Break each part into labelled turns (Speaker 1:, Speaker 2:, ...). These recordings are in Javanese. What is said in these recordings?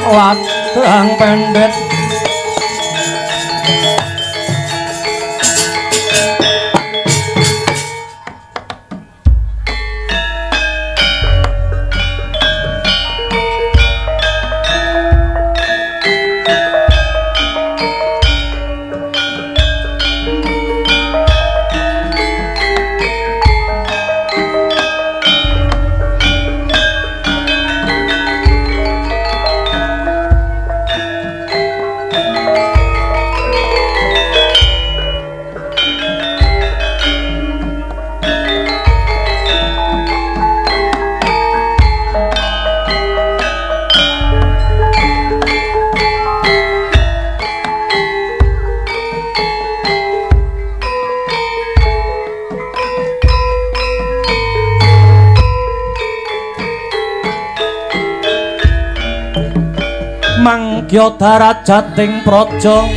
Speaker 1: Wadang pendhet mangkya darajating praja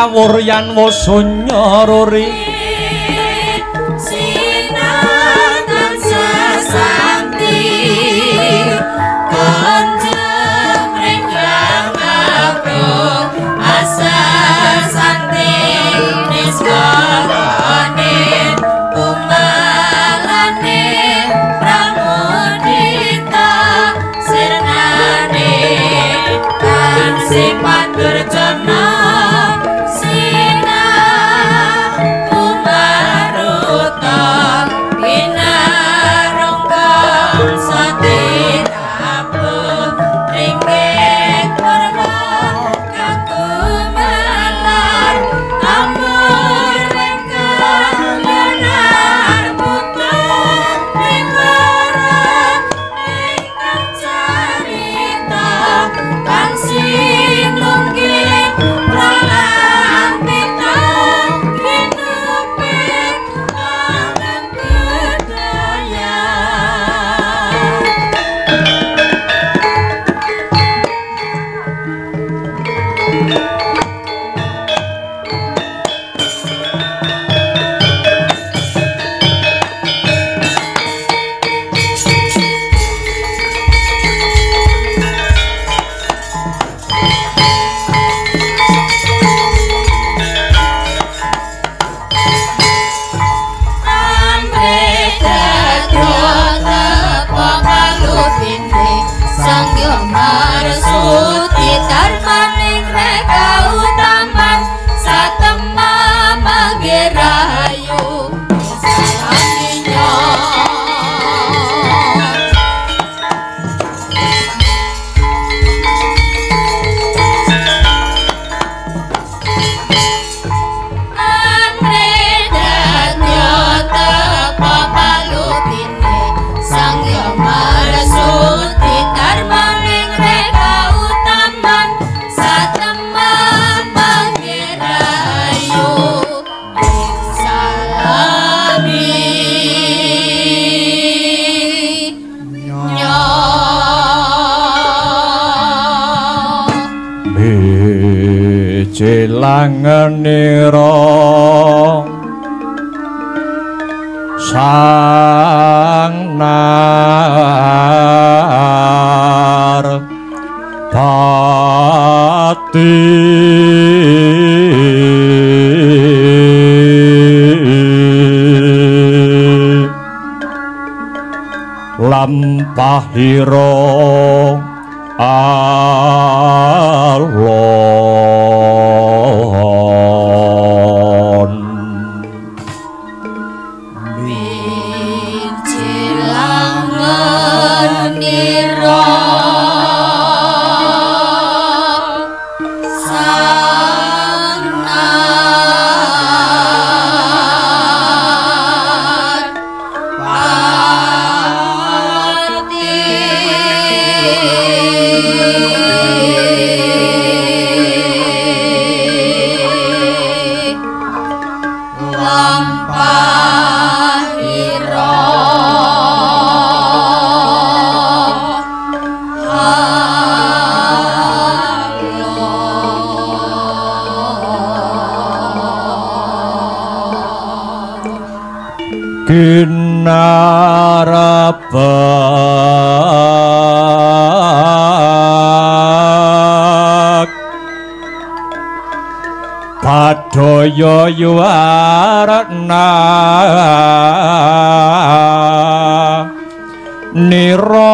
Speaker 1: kawuryan wasunya ruri
Speaker 2: sinar tansah santi konjeng ringkang abruh asal santi niskolone umalane pramudita sirnane kan sifat durjana
Speaker 1: cilangenira sang nar pati lampahira alon
Speaker 2: cilangenira sang nar pati
Speaker 1: kinarabak padaya yuwarna nira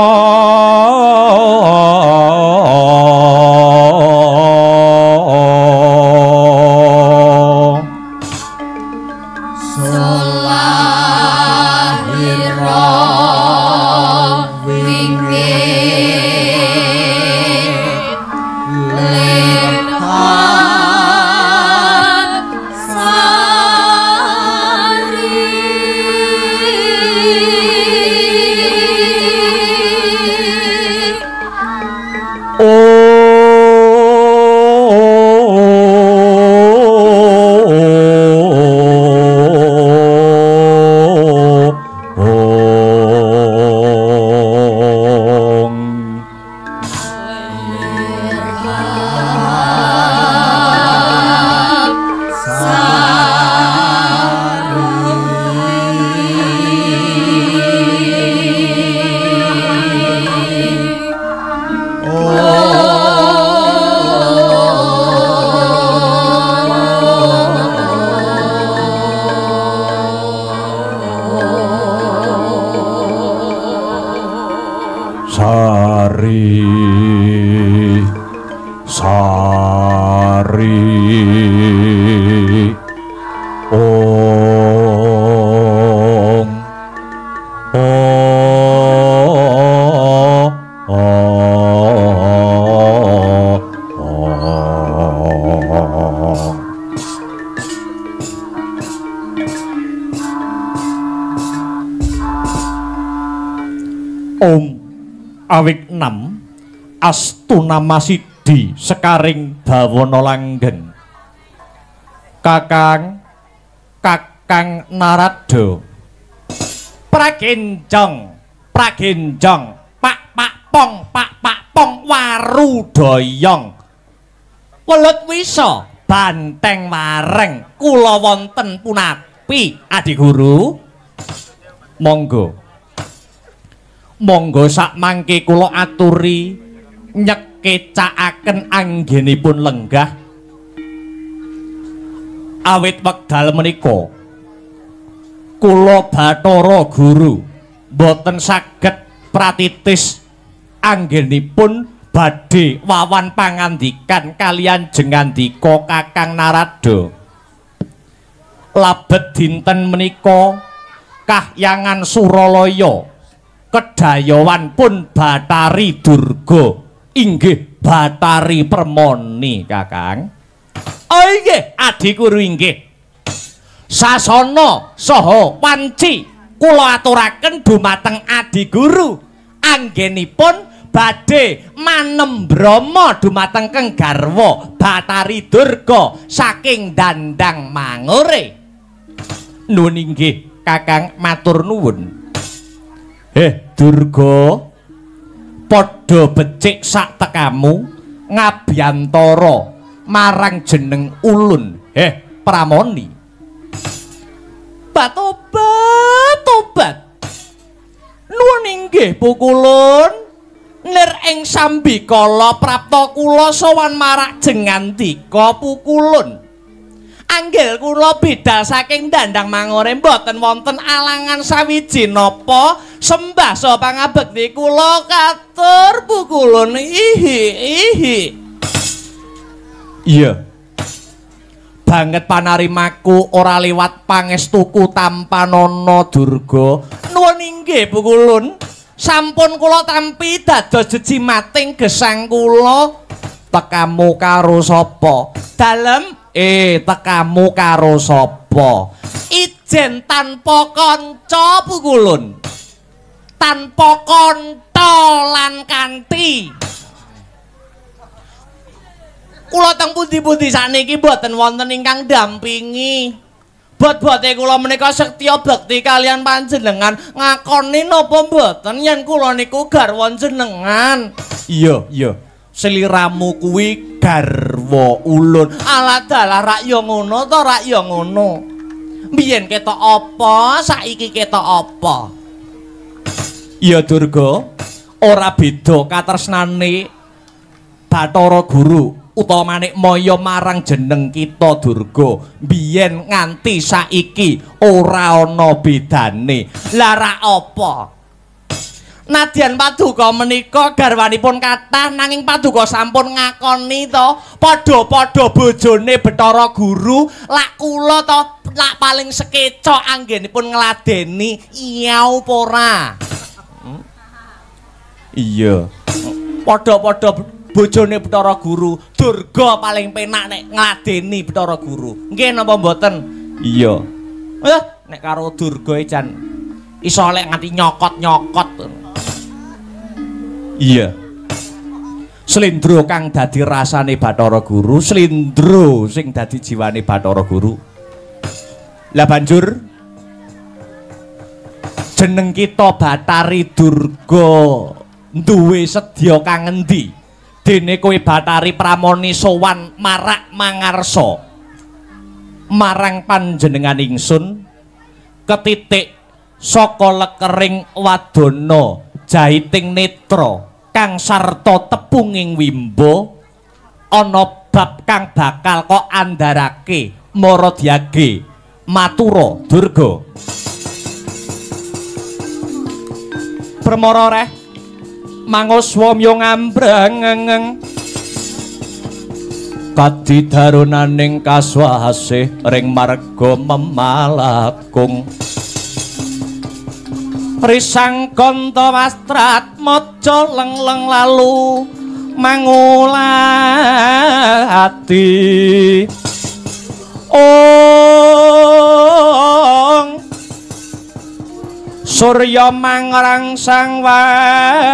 Speaker 1: Awik 6 Astuna Masidi Sekaring Bawana Langgeng. Kakang Narada Pragenjong pak pong waru doyong welut wisa banteng wareng kula wonten punapi Adi Guru. Monggo sak mangke kula aturi nyekecakaken anggenipun lenggah awit wekdal menika kula Bathara Guru boten saged pratitis anggenipun badhe wawan pangandikan kalian jengandika Kakang Narada. Labet dinten menika kahyangan Suralaya kedayawan pun Bathari Durga inggih Bathari Permoni Kakang. Oh inggih Adi Guru inggih. Sasana saha wanci kula aturaken dumateng Adi Guru anggenipun badhe manembrama dumateng Keng Garwa Bathari Durga saking Dandang Mangore. Nuwun inggih Kakang matur nuwun. Durga padha becik sak tekamu ngabyantara marang jeneng ulun Pramoni. Tobat nuwun inggih Pukulun nir ing sambikala prapta kula sowan marak jengandika Pukulun. Anggil kula bidal saking Dandang Mangore mboten wonten alangan sawiji napa sembah saha pangabekti kula katur Pukulun. Ihi. Iya. Banget panarimaku ora liwat pangestuku tanpa nana Durga. Nuwun inggih Pukulun. Sampun kula tampi dados jejimating gesang kula. Tekamu karo sapa? Dalem tekamu karo sapa? Ijen tanpa kanca Pukulun. Tanpa kanca lan kanthi. Kula teng pundi-pundi sakniki mboten wonten ingkang dampingi. Bot-bote kula menika setya bekti kalian panjenengan. Ngakoni napa mboten yen kula niku garwa jenengan? Iya. Sliramu kuwi garwa ulun. Alah dalah rak ya ngono to, rak ya ngono. Biyen ketok apa, saiki ketok apa? Iya Durga, ora beda katresnane Bathara Guru utawa Manikmaya marang jeneng kita Durga. Biyen nganti saiki ora ana bedane. Lah rak apa? Nadyan Paduka menika garwanipun kathah nanging Paduka sampun ngakoni to padha-padha bojone Bathara Guru lak kula to lak paling sekeca anggenipun ngladeni iya apa ora? Iya. Padha-padha bojone Bathara Guru Durga paling penak nek ngladeni Bathara Guru. Nggih napa mboten? Iya. Nek karo Durga jan iso lek nganti nyokot-nyokot. Iya. Slendra kang dadi rasane Bathara Guru, slendra sing dadi jiwane Bathara Guru. Lah banjur jeneng kita Bathari Durga duwe sedya kang endi? Dene kowe Bathari Pramoni sowan marak mangarsa marang panjenengan ingsun ketitik saka lekering wadana jahiting netra kang sarta tepunging wimba ana bab kang bakal kok andharake Maradyage matura Durga. Permara reh mangoswamya ngambrang kadidarunaning kaswasih ring marga memalakung risang kanta wastrat maca leng-leng lalu mangulati ong surya mangrangsang waya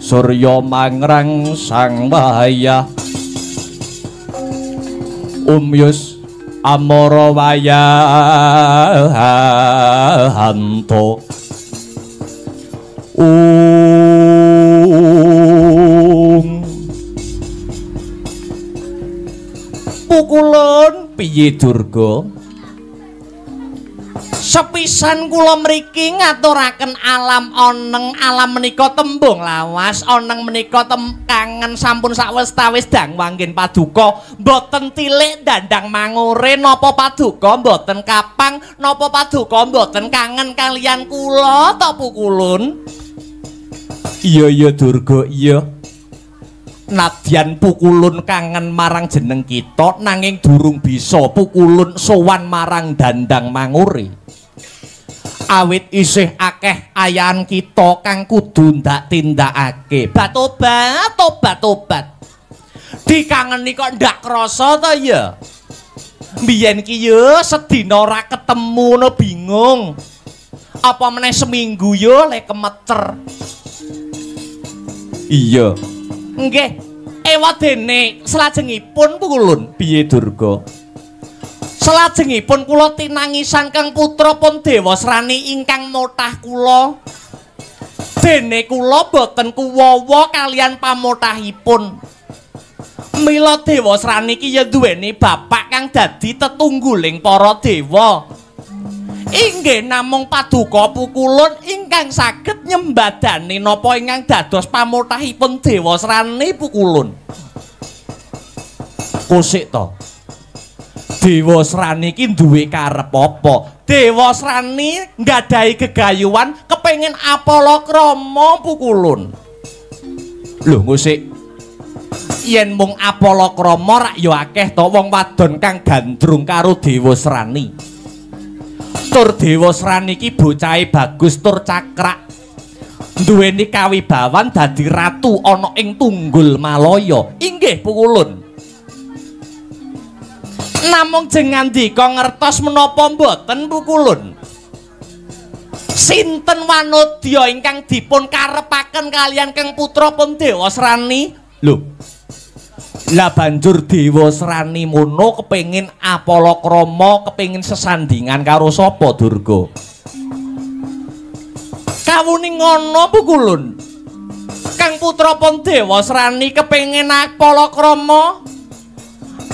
Speaker 1: surya mangrangsang waya umyus amara wayahanto pukulun piye Durga sepisan kula mriki ngaturaken alam oneng alam menika tembung lawas oneng menika kangen sampun sawetawis dang wanggen paduka mboten tilik dandang mangure napa paduka mboten kapang napa paduka mboten kangen kalian kula ta pukulun iya Durga iya nadyan pukulun kangen marang jeneng kita nanging durung bisa pukulun sowan marang dandang mangure awit isih akeh ayahan kita kang kudu ndak tindakake tobat dikangeni kok ndak krasa ta ya mbiyen ki ya sedina ora ketemu no bingung apa meneh seminggu yo le kemecer iya nggih ewadene salajengipun pukulun piye Durga salajengipun kula tinangisan kang putra pun Dewasrani ingkang motah kula dene kula boten kuwawa kalian pamotahipun mila Dewasrani ki ya duweni bapak kang dadi tetungguling para dewa inggih namung paduka pukulun ingkang saged nyembadani napa ingkang dados pamotahipun Dewasrani pukulun kusik to Dewasrani ki duwe karep apa? Dewasrani nggadahi gegayuhan kepengin Apalakrama pukulun. Lho ngusik. Yen mung Apalakrama rak ya akeh to wong wadon kang gandrung karo Dewasrani. Tur Dewasrani ki bocahe bagus tur cakrak. Duweni kawibawan dadi ratu ana ing Tunggul Malaya. Inggih pukulun. Namung jengandika ngertos menapa mboten pukulun sinten wanodya ingkang dipun karepaken kalian kang putra pun Dewasrani lho lah banjur Dewasrani mono kepengin Apalakrama kepengin sesandingan karo sapa Durga kawuning ngono pukulun kang putra pun Dewasrani kepengin Apalakrama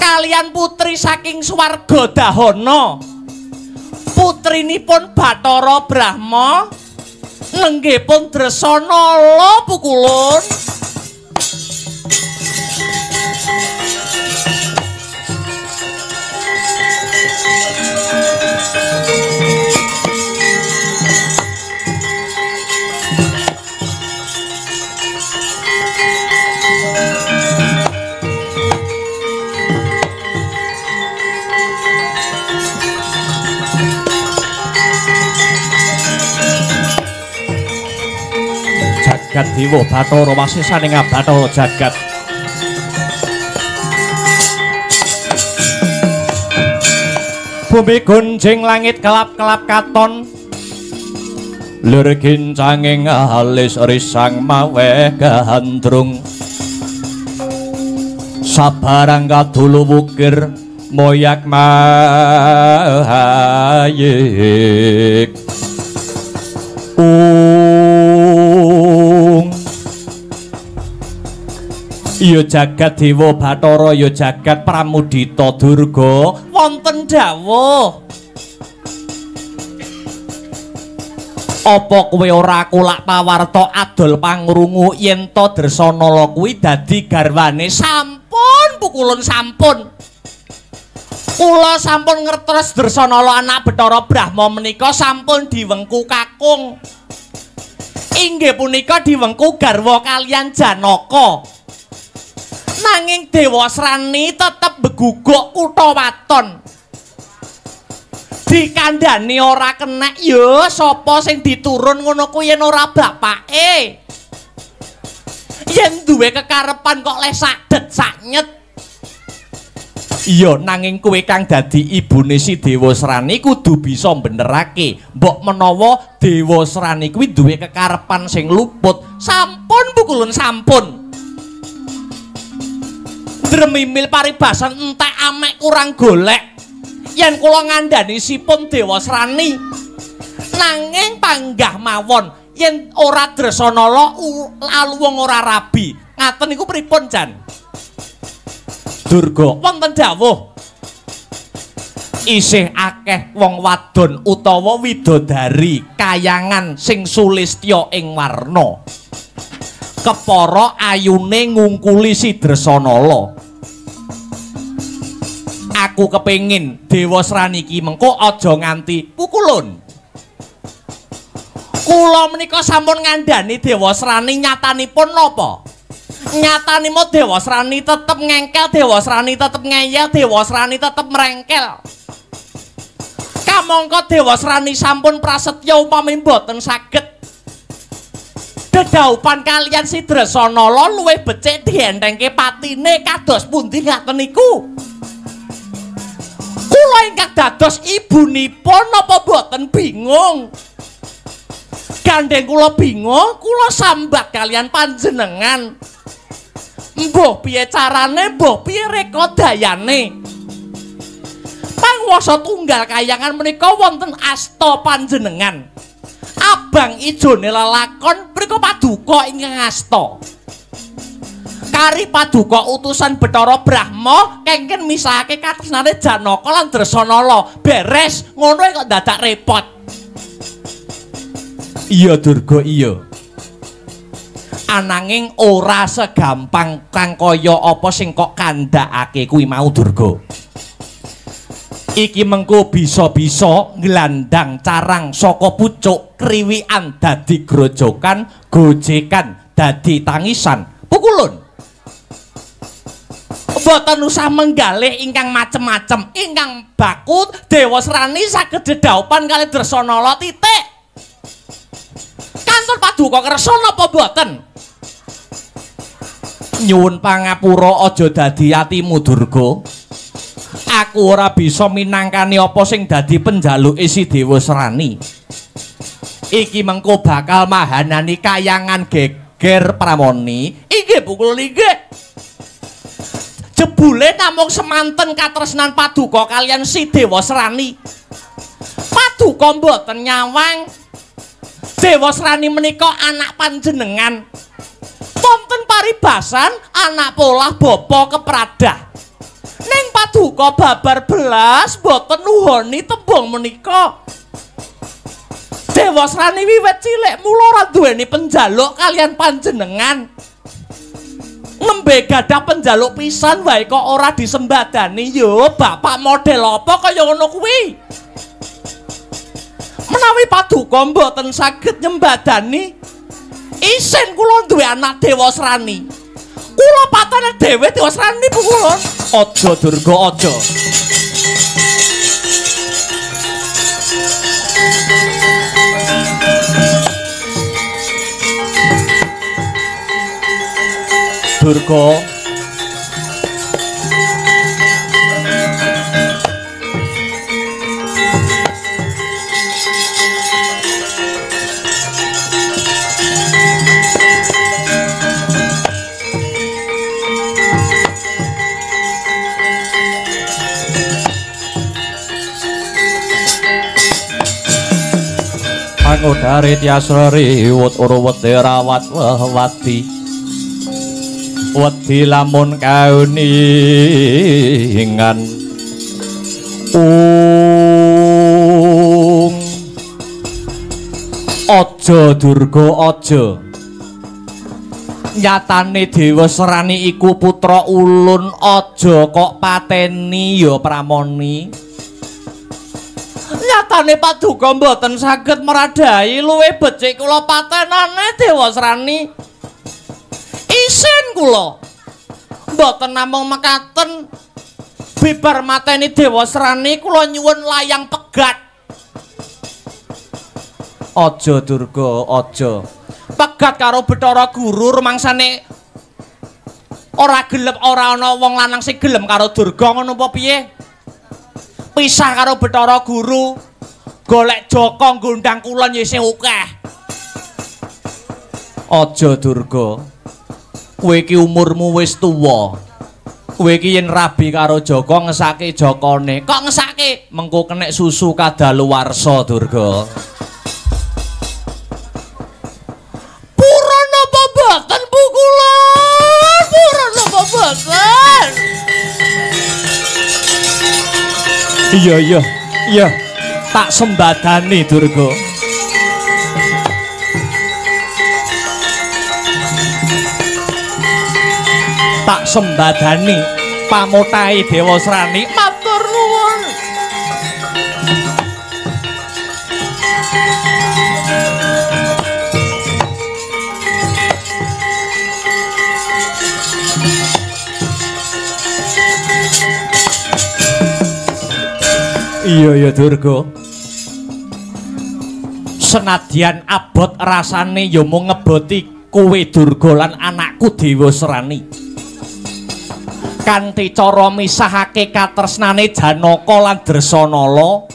Speaker 1: kalian putri saking swarga Dahana putrinipun Bathara Brahma nenggipun Dresanala pukulun jagat dewa Bathara wasisaning Bathara jagat bumi gonjing langit kelap-kelap katon lir gincanging alis risang mawe gandrung sabarang kadulu wukir moyak mayik ya jagat dewa Bathara ya jagat Pramudita Durga wonten dawuh apa kowe ora kulak pawarta adol pangrungu yen to Dresanala kuwi dadi garwane sampun pukulun sampun kula sampun ngertos Dresanala anak Bathara Brahma menika sampun diwengku kakung Inggih punika diwengku garwa kalian Janaka. Nanging Dewa Srani tetep beguguk kutha waton. Dikandhani ora kenek ya sapa sing diturun ngono kuwi yen ora bapake. Yen duwe kekarepan kok le sadet saknyet. Iya nanging kowe kang dadi ibune si Dewa Srani kudu bisa benerake. Mbok menawa Dewa Srani kuwi duwe kekarepan sing luput, sampun pukulun sampun. Dremimil paribasan entek amek kurang golek. Yen kula ngandhani sipun Dewa Srani. Nanging panggah mawon yen ora Dresanala aluwung ora rabi. Ngaten niku pripun Jan? Durga wonten dawuh isih akeh wong wadon utawa widodari kayangan sing sulistya ing warna kepara ayune ngungkuli si Dresanala. Aku kepengin Dewa Srani iki mengko aja nganti pukulun. Kula menika sampun ngandhani Dewa Srani nyatanipun napa? Nyatanipun Dewa Srani tetep ngengkel, Dewa Srani tetep ngeyel, Dewa Srani tetep merengkel. Kamangka Dewa Srani sampun prasetya upami boten saged dedaupan kalian si Dresanala luwih becik dientengke patine kados pundi ngaten niku. Kula ingkang dados ibunipun napa boten bingung. Gandeng kula bingung, kula sambat kalian panjenengan. Mbah piye carane, mbah piye reka dayane. Panguwasa tunggal kayangan menika wonten asta panjenengan. Abang ijone lelakon mriku paduka ingkang asta. Kari paduka utusan Bathara Brahma kengken misahake katresnane Janaka lan Dresanala. Beres ngono kok dadak repot. Iya Durga iya. Ananging ora segampang kang kaya apa sing kok kandhakake kuwi mau Durga. Iki mengko bisa-bisa nglandang carang saka pucuk kriwikan dadi grojokan, gojekan dadi tangisan. Pukulun. Boten usah menggalih ingkang macem-macem, ingkang baku Dewa Srani saged dedaupan kali Dresanala titik. Kantor paduka kersa napa boten? Nyuwun pangapura aja dadi atimu Durga. Aku ora bisa minangkani apa sing dadi penjaluke si Dewa Srani. Iki mengko bakal mahanani kayangan geger pramoni. Inggih pukul inggih. Jebule namung semanten katresnan paduka kalian si Dewa Srani. Paduka mboten nyawang. Dewa Srani menika anak panjenengan. Wonten paribasan anak polah bapa kepradah. Ning paduka babar belas boten nuhoni tembung menika. Dewa Srani wiwit cilik mula ora duweni penjaluk kalian panjenengan. Nembe gadah penjaluk pisan wae kok ora disembadani yo bapak model apa kaya ngono kuwi. Menawi paduka mboten saged nyembadani isin kula duwe anak Dewa Srani. Kula patane dhewe Dewa Srani pukulun. Aja Durga aja. Durga Angodari tiasrari wut urwet rawat wati wedi lamun kauningan aja Durga aja. Nyatane Dewa Srani iku putra ulun, aja kok pateni ya pramoni. Nyatane Paduka mboten saged meradai luwih becik kula patenane Dewa Srani. Isin kula. Mboten namung mekaten bibar mateni Dewa Srani kula nyuwun layang pegat. Aja Durga, aja. Pegat karo Bathara Guru rumangsane ora gelem ora ana wong lanang sing gelem karo Durga ngono apa piye? Pisah karo Bathara Guru, golek Jaka ngundang kulon ya isih akeh. Aja Durga. Kowe iki umurmu wis tuwa. Kowe iki yen rabi karo Jaka ngesake Jakane. Kok ngesake? Mengko kenek susu kadaluwarsa Durga. Purun apa boten Bu kula? Purun apa boten? Iya. Tak sembadani Durga. Tak sembadani pamotahe Dewa Srani. Matur nuwun. Iya Durga. Senadyan abot rasane ya mung ngeboti kowe Durga lan anakku Dewa Srani. Kanthi cara misahake katresnane Janaka lan Dresanala,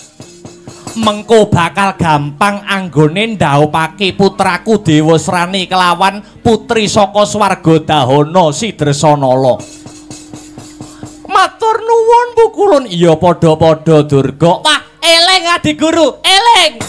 Speaker 1: mengko bakal gampang anggone ndhaupake putraku Dewa Srani kelawan putri saka swarga Dahana si Dresanala. Matur nuwun Bu Kulun. Iya padha-padha Durga. Wah, eling Adi Guru, eling.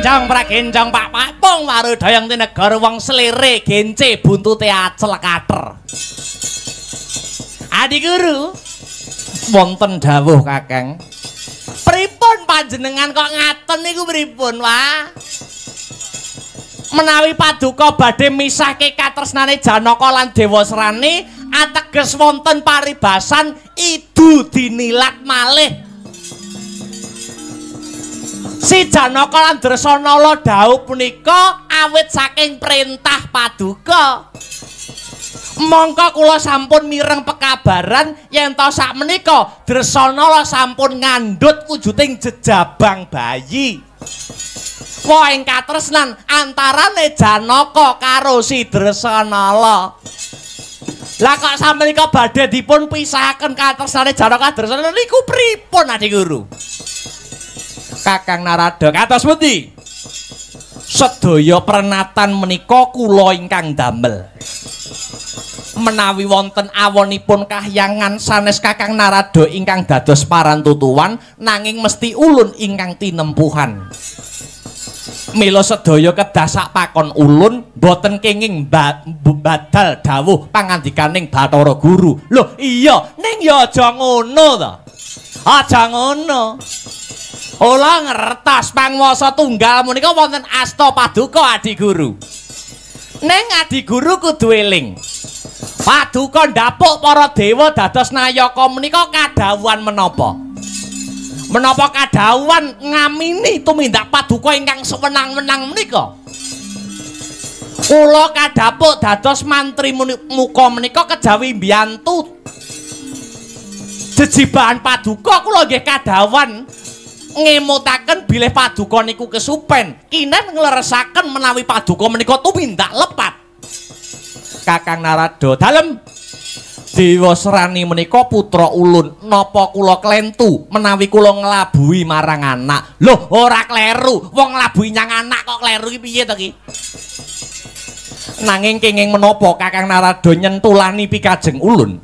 Speaker 1: Prakenjong Pak Papung marudayang tinegara wong slere gence buntute acel kater. Adi Guru wonten dawuh Kakang. Pripun panjenengan kok ngaten niku pripun, Wah? Menawi Paduka badhe misahke katresnane Janaka lan Dewa Srani ateges wonten paribasan idu dinilat malih. Si Janaka lan Dresanala dawuh punika awit saking perintah Paduka. Mongko kula sampun mireng pekabaran yen ta sakmenika Dresanala sampun ngandhut wujuding jejabang bayi. Wah ing katresnan antarane Janaka karo si Dresanala. Lah kok sakmenika badhe dipun pisahaken katresnane Janaka Dresanala niku pripun Adi Guru? Kakang Narada kados pundi? Sedaya prenatan menika kula ingkang damel. Menawi wonten awonipun kahyangan sanes Kakang Narada ingkang dados parantutuwan nanging mesti ulun ingkang tinempuhan. Mila sedaya kedah sak pakon ulun boten kenging badal dawuh pangandikaning Bathara Guru. Lho iya ning ya aja ngono to. Aja ngono. Ola ngertos panguwasa tunggal menika wonten asta Paduka Adi Guru. Ning Adi Guru kudu eling. Paduka ndapuk para dewa dados nayaka menika kadhawuhan menapa? Menapa kadhawuhan ngamini tumindak Paduka ingkang sewenang-wenang menika? Kula kadhapuk dados mantri muka menika kejawi mbiyantu jejibahan Paduka kula nggih kadhawuhan ngemutaken bilih Paduka niku kesupen kinen ngleresaken menawi Paduka menika tumindak lepat. Kakang Narada dalem Dewa Srani menika putra ulun napa kula klentu menawi kula nglabuhi marang anak. Loh ora kleru wong nglabuhi nyang anak kok kleru iki piye to ki? Nanging kenging menapa Kakang Narada nyentulani pikajeng ulun?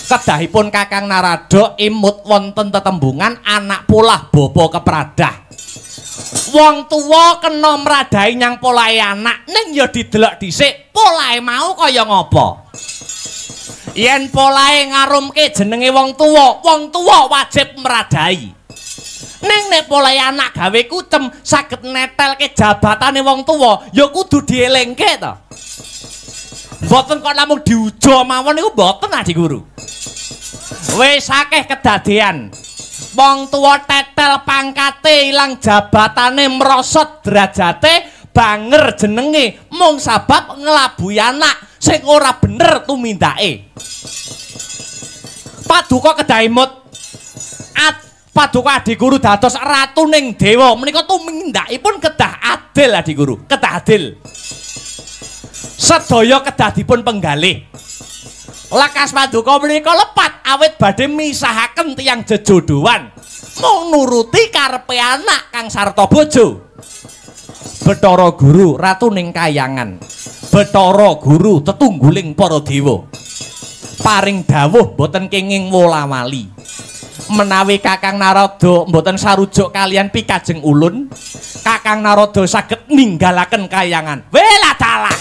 Speaker 1: Kedahipun Kakang Narada imut wonten tetembungan anak polah bapa kepradah. Wong tuwa kena mradai nyang polahe anak ning ya didelok dhisik polahe mau kaya ngapa. Yen polahe ngarumke jenenge wong tuwa wajib mradai. Ning nek polahe anak gawe kucem saged netelke jabatane wong tuwa ya kudu dielingke to. Mboten kok namung diuja mawon niku mboten Adi Guru. Wis akeh kedadean. Wong tuwa tetel pangkate ilang jabatane merosot derajate banger jenenge mung sabab nglabuhi anak sing ora bener tumindake. Paduka kedahimut Paduka Adi Guru dados ratuning dewa menika tumindakipun kedah adil Adi Guru, kedah adil. Sedaya kedah dipun penggalih. Lekas Paduka menika lepat awit badhe misahaken tiyang jejodohan mung nuruti karepe anak kang sarta bojo. Bathara Guru ratuning kayangan, Bathara Guru tetungguling para dewa. Paring dawuh boten kenging wola-wali. Menawi Kakang Narada mboten sarujuk kalian pikajeng ulun, Kakang Narada saged ninggalaken kayangan. Wela dalah.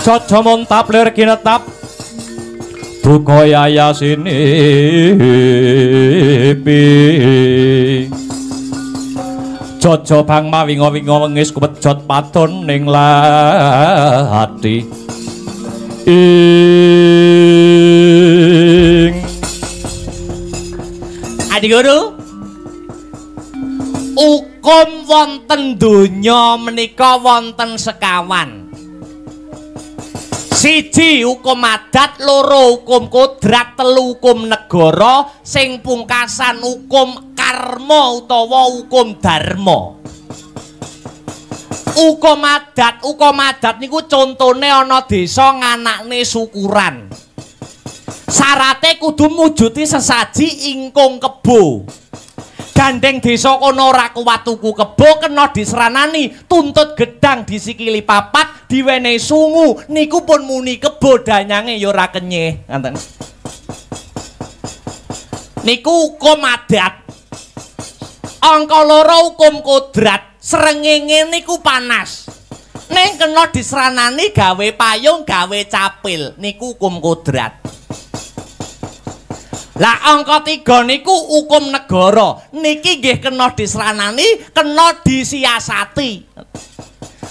Speaker 1: Saja montap lir kinetap duka yayasine Jojo bang mawinga-winga wengis kuwejot padon ning lati ing Adi Guru hukum wonten donya menika wonten sekawan. Siji hukum adat, loro hukum kodrat, telu hukum negara, sing pungkasan hukum karma utawa hukum dharma. Hukum adat niku contone ana desa nganakne syukuran. Syarate kudu mujuti sesaji ingkung kebo. Gandeng desa kono ora kuwat tuku kebo kena disranani, tuntut gedang disikili papat, diwenehi sungu, niku pun muni kebo danyange ya ora kenyeh. Ngoten. Niku hukum adat. Angka loro hukum kodrat, srengenge niku panas. Ning kena disranani gawe payung, gawe capil, niku hukum kodrat. Lah angka 3 niku hukum negara. Niki nggih kena disranani, kena disiasati.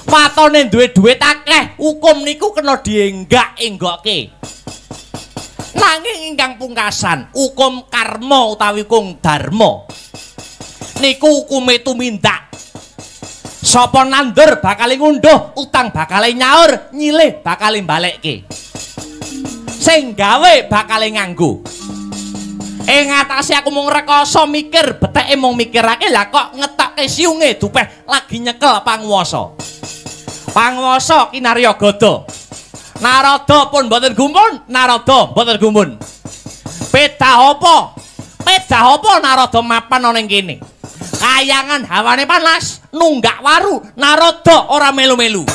Speaker 1: Watone duwe dhuwit akeh, hukum niku kena dienggak-enggokke. Nanging ingkang pungkasan, hukum karma utawi hukum dharma. Niku hukume tumindak. Sapa nandur bakal ngunduh, utang bakal nyaur, nyilih bakal balekke. Sing gawe bakal nganggo. Ing atase aku mung rekoso mikir, beteke mung mikirake lah kok ngetokke siunge dupeh lagi nyekel panguwasa. Panguwasa kinarya gada. Narada pun mboten gumun, Narada mboten gumun. Pedah apa? Pedah apa Narada mapan ana ning kene? Kayangan hawane panas, nunggak waru, Narada ora melu-melu.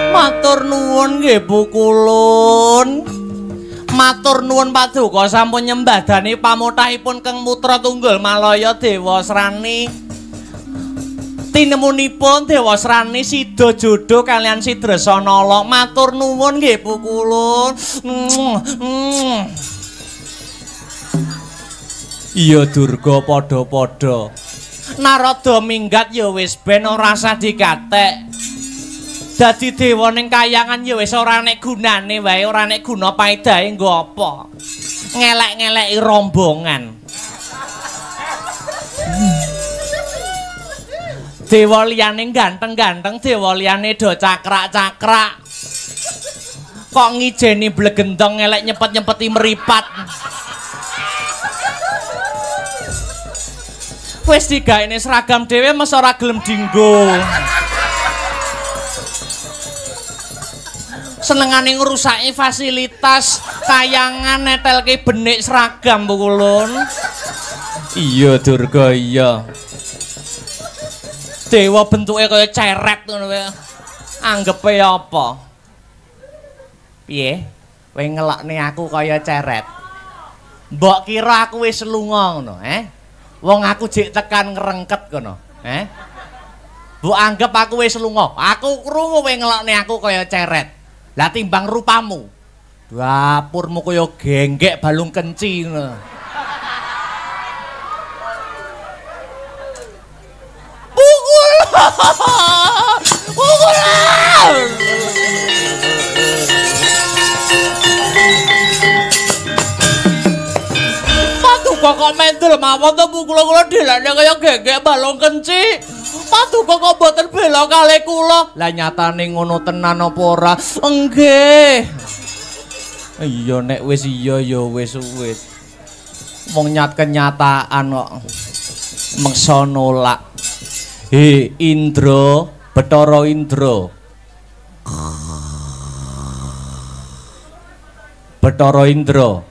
Speaker 1: Matur nuwun nggih Bu Kulun. Matur nuwun Paduka sampun nyembadani pamutahipun Keng Mutra Tunggul Malaya Dewa Srani. Tinemunipun Dewa Srani sida jodoh kalian Sidrasanala. Matur nuwun nggih Pukulun. Iya Durga padha-padha. Narada minggat ya wis ben ora usah digatek. Dadi dewa ning kayangan ya wis ora nek gunane wae, ora nek guna paedahe nggo apa. Ngelek-ngeleki rombongan. Dewa liyane ganteng-ganteng, dewa liyane do cakrak-cakrak. Kok ngijeni blegendong ngelek nyepet-nyepeti meripat. Wis digaene seragam dhewe mesti ora gelem dinggo. Senengane ngrusaki fasilitas kayangan netelke benik seragam Pukulun. Iya Durga iya. Dewa bentuke kaya ceret ngono wae. Anggepe apa? Piye? Kowe ngelokne aku kaya ceret. Mbok kira aku wis lunga ngono, Wong aku jek tekan ngrengket kono, Mbok anggap aku wis lunga. Aku krungu kowe ngelokne aku kaya ceret. Lah timbang rupamu. Dapurmu kaya genggek balung kenci ngono. Paduka kok mendel mawon to kula delane kaya gegek balung kenci. Paduka kok boten bela kalih kula. Lah nyatane ngono tenan apa ora? Nggih. Iya nek wis iya ya wis. Wong nyat kenyataan kok. Meksa nolak. He Indra, Bathara Indra. Bathara Indra.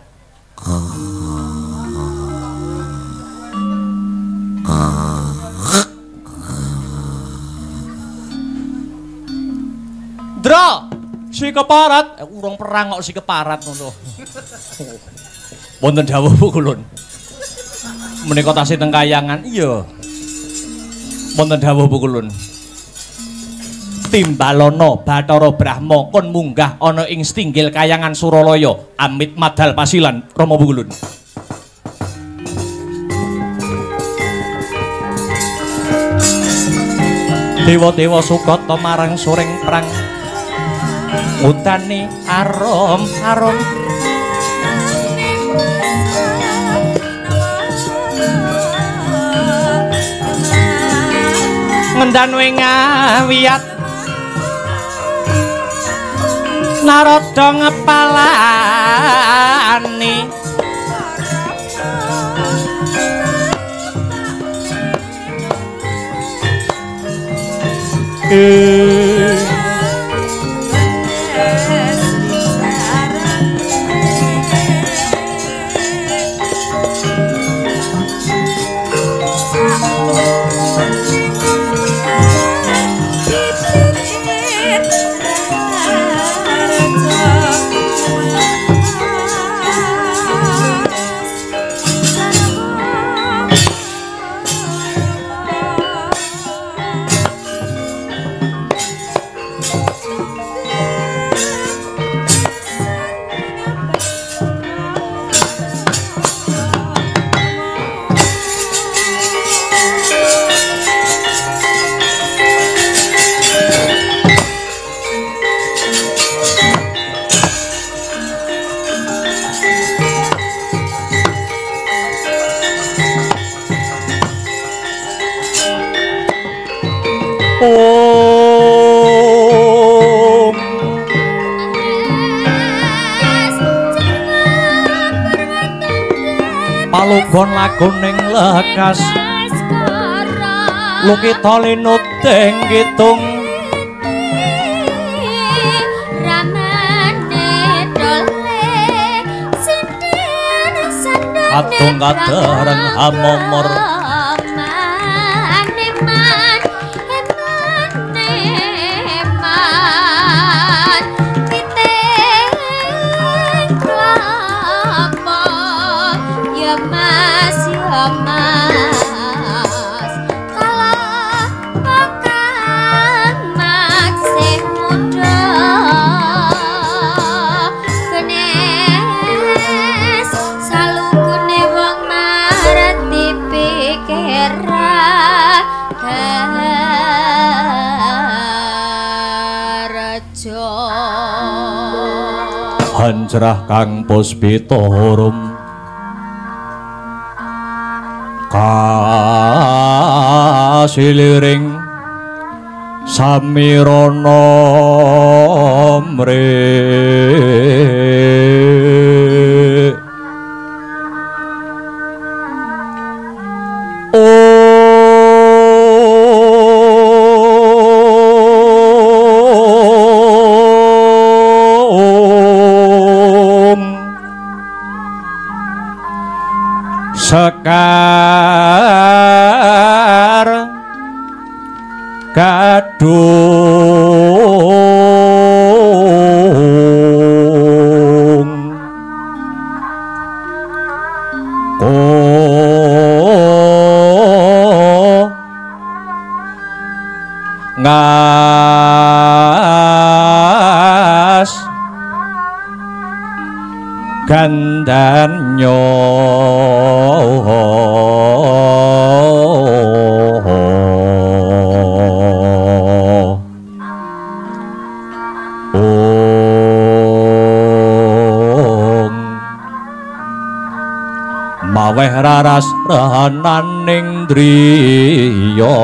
Speaker 1: Dra, si keparat, urung perang kok si keparat ngono. Wonten dawuh Pukulun. Menika tasih teng kayangan, iya. Wonten dawuh Pukulun. Timbalana Bathara Brahma kon munggah ana ing stinggil kayangan Suralaya amit madal pasilan Rama Pukulun. Dewa-dewa sukata marang soreng perang utane arom-arom ngendan wingawiyat Narada ngepalani Palugon laguning lekas Lukita linut ing kitung Atung kadereng hamomor anjrah kang puspita harum kasiliring samirana mre sekar kadung ngas gandanyo maweh raras rahananing driya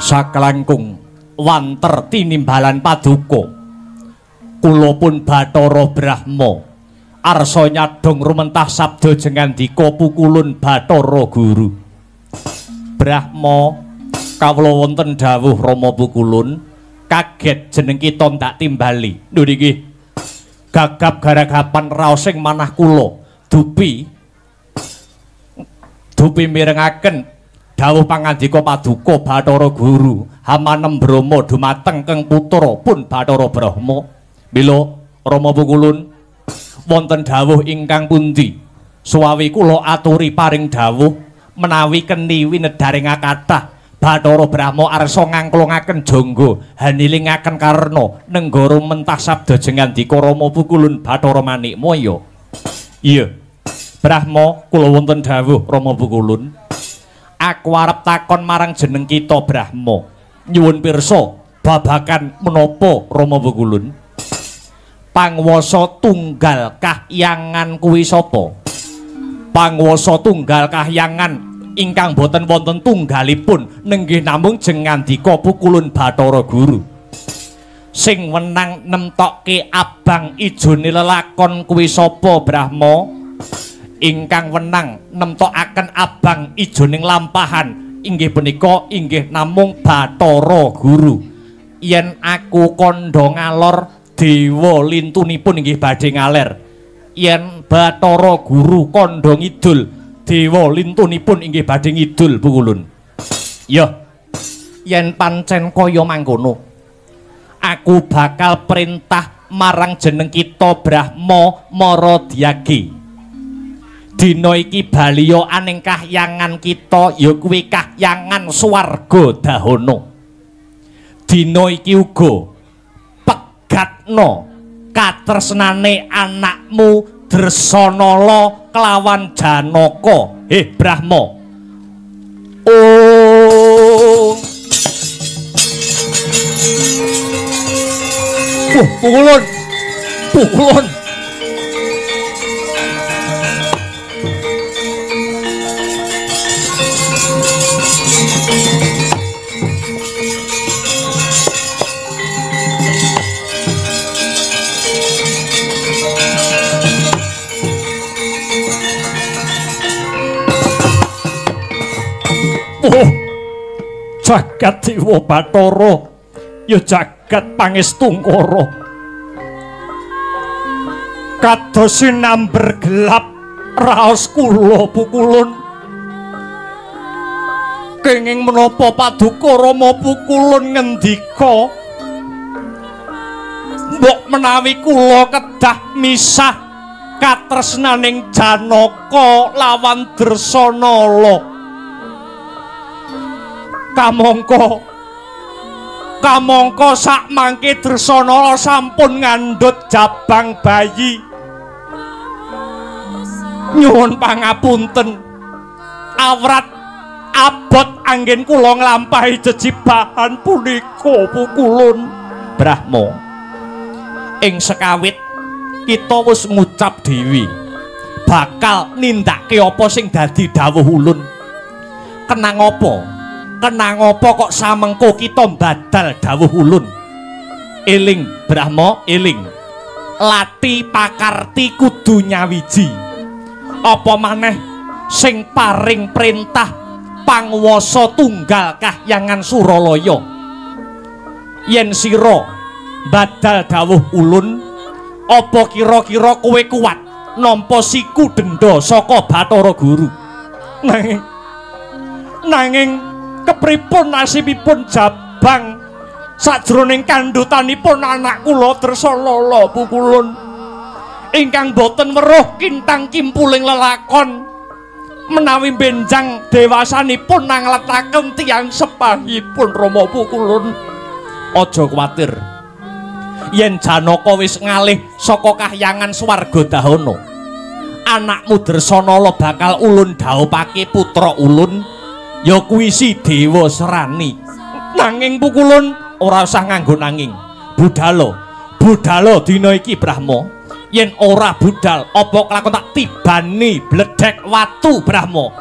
Speaker 1: saklangkung wanter tinimbalan paduka kula pun Bathara Brahma arsa nyadong rumentah sabda jengandika pukulun Bathara Guru Brahma kawula wonten dawuh Rama Pukulun kaget jeneng kita ndak timbali lho niki gagap garagapan raos sing manah kula dupi mirengaken dawuh pangandika paduka Bathara Guru hamanem Brahma dumateng keng putra pun Bathara Brahma mila Rama Pukulun wonten dawuh ingkang pundi suwawi kula aturi paring dawuh menawi keni winedaring kathah Bathara Brahma arsa ngangklungaken jangga hanilingaken karna nenggara mentah sabda jengandika Rama Pukulun Bathara Manikmaya iya Brahma kula wonten dawuh Rama Pukulun aku arep takon marang jeneng kita Brahma nyuwun pirsa babagan menapa Rama Pukulun pangwasa tunggal kahyangan kuwi sapa pangwasa tunggal kahyangan ingkang boten wonten tunggalipun nenggih namung jengandika Pukulun Bathara Guru sing wenang nemtokke abang ijone lelakon kuwi sapa Brahma ingkang wenang nemtokaken abang ijoning lampahan inggih punika inggih namung Bathara Guru yen aku kandha ngalor dewa lintunipun inggih badhe ngaler yen Bathara Guru kandha ngidul dewa lintunipun inggih badhe ngidul Pukulun ya yen pancen kaya mangkono aku bakal perintah marang jeneng kita Brahma Maradyagi dina iki baliya aning kahyangan kita ya kuwi kahyangan swarga dahana dina iki uga pegatna katresnane anakmu Dresanala kelawan Janaka Brahma Pukulun jagat Dewa Bathara ya jagat pangestungkara kados sinamber gelap raos kula Pukulun kenging menapa Paduka Rama Pukulun ngendika mbok menawi kula kedah misah katresnaning Janaka lawan Dresanala kamangka sak mangke Dresanala sampun ngandhut jabang bayi. Nyuwun pangapunten awrat abot anggen kula nglampahi jejibahan punika Pukulun. Brahma, ing sekawit kita wis ngucap dhewe bakal nindakake apa sing dadi dawuh ulun. Kenang apa kok samengko kita badal dawuh ulun. Eling Brahma, eling. Lati pakarti kudu nyawiji. Apa maneh sing paring perintah panguwasa tunggal Kahyangan Suralaya. Yen sira badal dawuh ulun, apa kira-kira kowe kuat nampa siku denda saka Bathara Guru? Nanging kepripun nasibipun jabang sajroning kandhutanipun anak kula Dresanala Pukulun ingkang boten weruh kintang kimpuling lelakon menawi benjang dewasanipun nangletaken tiyang sepahipun Rama Pukulun. Aja kuwatir, yen Janaka wis ngalih saka Kahyangan Swargadahana, anakmu Dresanala bakal ulun dhawuhake putra ulun, ya kuwi si Dewa Serani. Nanging Pukulun ora usah nganggo nanging. Budhalo dina iki Brahma. Yen ora budal apa kelakon tak tibani bledhek watu Brahma.